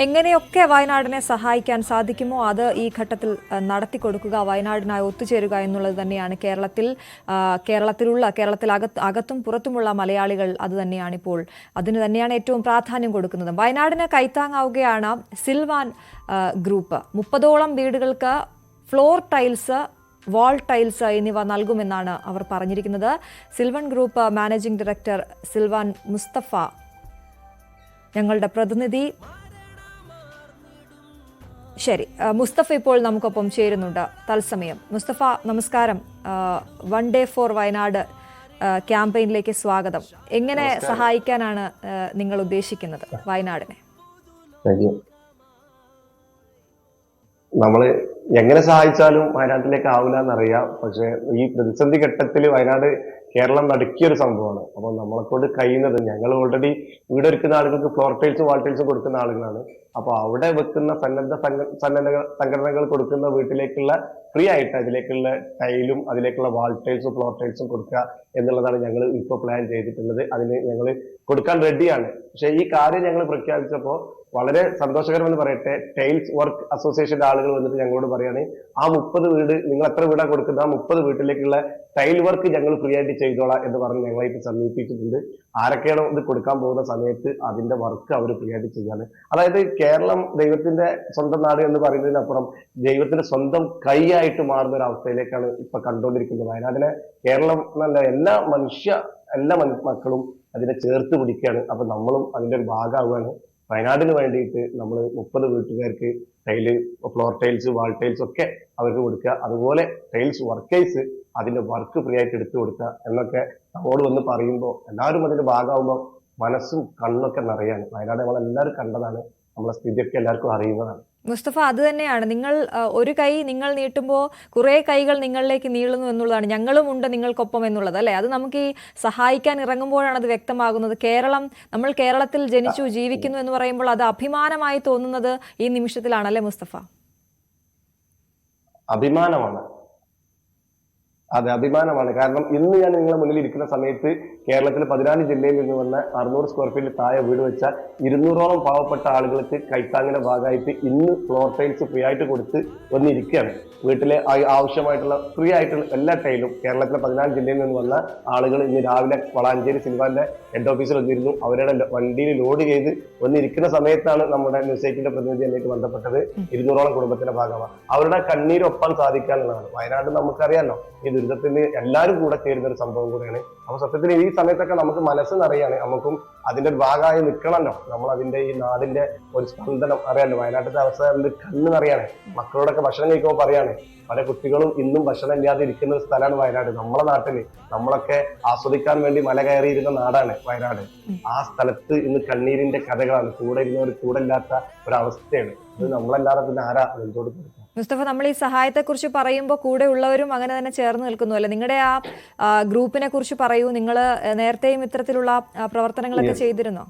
എങ്ങനെയൊക്കെ വയനാടിനെ സഹായിക്കാൻ സാധിക്കുമോ അത് ഈ ഘട്ടത്തിൽ നടത്തിക്കൊടുക്കുക, വയനാടിനായി ഒത്തുചേരുക എന്നുള്ളത് തന്നെയാണ് കേരളത്തിലകത്തും പുറത്തുമുള്ള മലയാളികൾ അത് തന്നെയാണിപ്പോൾ അതിന് തന്നെയാണ് ഏറ്റവും പ്രാധാന്യം കൊടുക്കുന്നത്. വയനാടിന് കൈത്താങ്ങാവുകയാണ് സിൽവാൻ ഗ്രൂപ്പ്. 30ഓളം വീടുകൾക്ക് ഫ്ലോർ ടൈൽസ്, വാൾ ടൈൽസ് എന്നിവ നൽകുമെന്നാണ് അവർ പറഞ്ഞിരിക്കുന്നത്. Silvan group managing director Silvan Mustafa ഞങ്ങളുടെ പ്രതിനിധി. ശരി, മുസ്തഫ ഇപ്പോൾ നമുക്കൊപ്പം ചേരുന്നുണ്ട് തത്സമയം. മുസ്തഫ നമസ്കാരം. വൺ ഡേ ഫോർ വയനാട് ക്യാമ്പയിനിലേക്ക് സ്വാഗതം. എങ്ങനെ സഹായിക്കാനാണ് നിങ്ങൾ ഉദ്ദേശിക്കുന്നത് വയനാടിനെ? നമ്മള് എങ്ങനെ സഹായിച്ചാലും വയനാട്ടിലേക്ക് ആവില്ല എന്നറിയാം. പക്ഷെ ഈ പ്രതിസന്ധി ഘട്ടത്തിൽ വയനാട് കേരളം നടുക്കിയൊരു സംഭവമാണ്. അപ്പൊ നമ്മളെക്കൊണ്ട് കഴിയുന്നത്, ഞങ്ങൾ ഓൾറെഡി വീടൊരുക്കുന്ന ആളുകൾക്ക് ഫ്ലോർ ടൈൽസും വാൾ ടൈൽസും കൊടുക്കുന്ന ആളുകളാണ്. അപ്പൊ അവിടെ വെക്കുന്ന സംഘടനകൾ കൊടുക്കുന്ന വീട്ടിലേക്കുള്ള ഫ്രീ ആയിട്ട് അതിലേക്കുള്ള ടൈലും അതിലേക്കുള്ള വാൾ ടൈൽസും ഫ്ലോർ ടൈൽസും കൊടുക്കുക എന്നുള്ളതാണ് ഞങ്ങൾ ഇപ്പോൾ പ്ലാൻ ചെയ്തിട്ടുള്ളത്. അതിന് ഞങ്ങൾ കൊടുക്കാൻ റെഡിയാണ്. പക്ഷെ ഈ കാര്യം ഞങ്ങൾ പ്രഖ്യാപിച്ചപ്പോൾ വളരെ സന്തോഷകരമെന്ന് പറയട്ടെ, ടൈൽസ് വർക്ക് അസോസിയേഷന്റെ ആളുകൾ വന്നിട്ട് ഞങ്ങളോട് പറയാണ്, ആ 30 വീട് നിങ്ങൾ എത്ര വീടാ കൊടുക്കുന്നത്, ആ 30 വീട്ടിലേക്കുള്ള ടൈൽ വർക്ക് ഞങ്ങൾ ഫ്രീ ആയിട്ട് ചെയ്തോളാം എന്ന് പറഞ്ഞ് ഞങ്ങളായിട്ട് സമീപിച്ചിട്ടുണ്ട്. ആരൊക്കെയാണോ ഇത് കൊടുക്കാൻ പോകുന്ന സമയത്ത് അതിന്റെ വർക്ക് അവർ ഫ്രീ ആയിട്ട് ചെയ്യാണ്. അതായത് കേരളം ദൈവത്തിന്റെ സ്വന്തം നാട് എന്ന് പറയുന്നതിനപ്പുറം ദൈവത്തിന്റെ സ്വന്തം കൈയായിട്ട് മാറുന്ന ഒരു അവസ്ഥയിലേക്കാണ് ഇപ്പൊ കണ്ടുകൊണ്ടിരിക്കുന്നത്. വയനാടിനെ കേരളം എന്നല്ല, എല്ലാ മക്കളും അതിനെ ചേർത്ത് പിടിക്കുകയാണ്. അപ്പൊ നമ്മളും അതിന്റെ ഒരു ഭാഗമാവുകയാണ്. വയനാടിന് വേണ്ടിയിട്ട് നമ്മൾ 30 വീട്ടുകാർക്ക് tile, floor tiles, wall tiles ഒക്കെ അവർക്ക് കൊടുക്കുക. അതുപോലെ ടൈൽസ് വർക്കേഴ്സ് അതിന്റെ വർക്ക് ഫ്രീ ആയിട്ട് എടുത്തു കൊടുക്കുക എന്നൊക്കെ നമ്മോട് വന്ന് പറയുമ്പോൾ എല്ലാവരും അതിന്റെ ഭാഗമാകുമ്പോൾ മനസ്സും കണ്ണൊക്കെ നിറയാണ്. വയനാട് നമ്മളെല്ലാവരും കണ്ടതാണ്, നമ്മളെ സ്ഥിതിയൊക്കെ എല്ലാവർക്കും അറിയുന്നതാണ്. മുസ്തഫ, അത് തന്നെയാണ്. നിങ്ങൾ ഒരു കൈ നിങ്ങൾ നീട്ടുമ്പോൾ കുറേ കൈകൾ നിങ്ങളിലേക്ക് നീളുന്നു എന്നുള്ളതാണ്. ഞങ്ങളും ഉണ്ട് നിങ്ങൾക്കൊപ്പം എന്നുള്ളത്, അല്ലേ? അത് നമുക്ക് ഈ സഹായിക്കാൻ ഇറങ്ങുമ്പോഴാണ് അത് വ്യക്തമാകുന്നത്. നമ്മൾ കേരളത്തിൽ ജനിച്ചു ജീവിക്കുന്നു എന്ന് പറയുമ്പോൾ അത് അഭിമാനമായി തോന്നുന്നത് ഈ നിമിഷത്തിലാണ്, അല്ലേ മുസ്തഫ? അഭിമാനമാണ്, അതെ അഭിമാനമാണ്. കാരണം ഇന്ന് ഞാൻ നിങ്ങളെ മുന്നിൽ ഇരിക്കുന്ന സമയത്ത് കേരളത്തിലെ 14 ജില്ലയിൽ നിന്ന് വന്ന 600 സ്ക്വയർ ഫീറ്റ് താഴെ വീട് വെച്ച 200ഓളം പാവപ്പെട്ട ആളുകൾക്ക് കൈത്താങ്ങിന്റെ ഭാഗമായിട്ട് ഇന്ന് ഫ്ലോർ ടൈൽസ് ഫ്രീ ആയിട്ട് കൊടുത്ത് വന്നിരിക്കുകയാണ്. വീട്ടിലെ ആവശ്യമായിട്ടുള്ള ഫ്രീ ആയിട്ടുള്ള എല്ലാ ടൈലും കേരളത്തിലെ 14 ജില്ലയിൽ നിന്ന് വന്ന ആളുകൾ ഇന്ന് രാവിലെ വളാഞ്ചേരി സിൽവാന്റെ ഹെഡ് ഓഫീസിൽ വന്നിരുന്നു. അവരുടെ വണ്ടിയിൽ ലോഡ് ചെയ്ത് വന്നിരിക്കുന്ന സമയത്താണ് നമ്മുടെ ന്യൂസ് 8ന്റെ പ്രതിനിധി എന്നിട്ട് ബന്ധപ്പെട്ടത്. 200ഓളം കുടുംബത്തിന്റെ ഭാഗമാണ്. അവരുടെ കണ്ണീരൊപ്പം സാധിക്കാനുള്ളതാണ്. വയനാട് നമുക്കറിയാലോ, ഈ ദുരിതത്തിന് എല്ലാവരും കൂടെ ചേരുന്ന ഒരു സംഭവം കൂടെയാണ്. അപ്പൊ സത്യത്തിൽ ഈ സമയത്തൊക്കെ നമുക്ക് മനസ്സെന്നറിയാണ്, നമുക്കും അതിന്റെ ഒരു ഭാഗമായി നിൽക്കണമല്ലോ. നമ്മൾ അതിന്റെ ഈ നാടിന്റെ ഒരു സ്പന്ദനം അറിയാലോ. വയനാട്ടിലെ അവസ്ഥ കണ്ണെന്നറിയാണ്. മക്കളോടൊക്കെ ഭക്ഷണം കഴിക്കുമ്പോൾ പറയാണ്, പല കുട്ടികളും ഇന്നും ഭക്ഷണം ഇല്ലാതെ ഇരിക്കുന്ന ഒരു സ്ഥലമാണ് വയനാട്. നമ്മളെ നാട്ടില് നമ്മളൊക്കെ ആസ്വദിക്കാൻ വേണ്ടി മല കയറിയിരുന്ന നാടാണ് വയനാട്. ആ സ്ഥലത്ത് ഇന്ന് കണ്ണീരിന്റെ കഥകളാണ്. കൂടെ ഇരുന്നവർ കൂടെ ഇല്ലാത്ത ഒരവസ്ഥയാണ്. അത് നമ്മളല്ലാതെ പിന്നെ ആരാ നെഞ്ചോട് കൊടുക്കുക? മുസ്തഫ, നമ്മൾ ഈ സഹായത്തെക്കുറിച്ച് പറയുമ്പോൾ കൂടെ ഉള്ളവരും അങ്ങനെ തന്നെ ചേർന്ന് നിൽക്കുന്നു, അല്ലെ? നിങ്ങളുടെ ആ ഗ്രൂപ്പിനെ കുറിച്ച് പറയൂ. നിങ്ങൾ നേരത്തെയും ഇത്തരത്തിലുള്ള പ്രവർത്തനങ്ങളൊക്കെ ചെയ്തിരുന്നോ?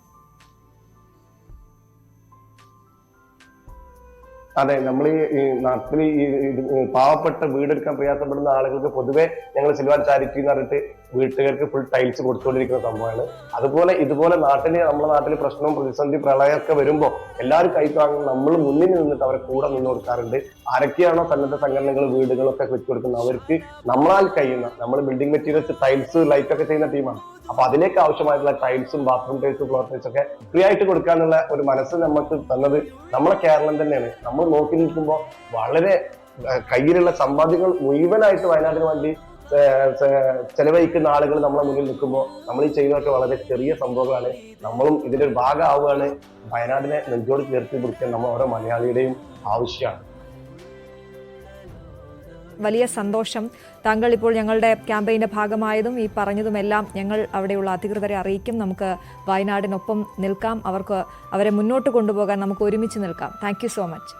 അതെ, നമ്മൾ ഈ നാട്ടിൽ ഈ പാവപ്പെട്ട വീടെടുക്കാൻ പ്രയാസപ്പെടുന്ന ആളുകൾക്ക് പൊതുവെ ഞങ്ങൾ സിൽവാൻ ചാരിറ്റി എന്ന് പറഞ്ഞിട്ട് വീട്ടുകാർക്ക് ഫുൾ ടൈൽസ് കൊടുത്തുകൊണ്ടിരിക്കുന്ന സംഭവമാണ്. അതുപോലെ ഇതുപോലെ നമ്മളെ നാട്ടിൽ പ്രശ്നവും പ്രതിസന്ധി പ്രളയമൊക്കെ വരുമ്പോൾ എല്ലാവരും കൈത്താങ്ങും നമ്മൾ മുന്നിൽ നിന്നിട്ട് അവരെ കൂടെ നിന്ന് കൊടുക്കാറുണ്ട്. ആരൊക്കെയാണോ സന്നദ്ധ സംഘടനകൾ വീടുകളൊക്കെ വെച്ച് കൊടുക്കുന്നത് അവർക്ക് നമ്മളാൽ കഴിയുന്ന, നമ്മൾ ബിൽഡിംഗ് മെറ്റീരിയൽസ്, ടൈൽസ്, ലൈറ്റ് ഒക്കെ ചെയ്യുന്ന ടീമാണ്. അപ്പൊ അതിലേക്ക് ആവശ്യമായിട്ടുള്ള ടൈൽസും ബാത്റൂം ടൈൽസും ഫ്ലോർ ടൈൽസ് ഒക്കെ ഫ്രീ ആയിട്ട് കൊടുക്കാനുള്ള ഒരു മനസ്സ് നമുക്ക് തന്നത് നമ്മളെ കേരളം തന്നെയാണ്. നമ്മൾ നോക്കി നിൽക്കുമ്പോൾ വളരെ കയ്യിലുള്ള സമ്പാദ്യങ്ങൾ മുഴുവനായിട്ട് വയനാടിന് വേണ്ടി ചെലവഴിക്കുന്ന ആളുകൾ നമ്മളെ മുന്നിൽ നിൽക്കുമ്പോൾ നമ്മൾ ഈ ചെയ്യുന്നതൊക്കെ വളരെ ചെറിയ സംഭവങ്ങളാണ്. നമ്മളും ഇതിന്റെ ഒരു ഭാഗമാവുകയാണ്. വയനാടിനെ നെഞ്ചോട് ചേർത്ത് പിടിക്കാൻ നമ്മൾ ഓരോ മലയാളിയുടെയും ആവശ്യമാണ്. വലിയ സന്തോഷം. താങ്കൾ ഇപ്പോൾ ഞങ്ങളുടെ ക്യാമ്പയിൻ്റെ ഭാഗമായതും ഈ പറഞ്ഞതുമെല്ലാം ഞങ്ങൾ അവിടെയുള്ള അധികൃതരെ അറിയിക്കും. നമുക്ക് വയനാടിനൊപ്പം നിൽക്കാം. അവരെ മുന്നോട്ട് കൊണ്ടുപോകാൻ നമുക്ക് ഒരുമിച്ച് നിൽക്കാം. Thank you so much.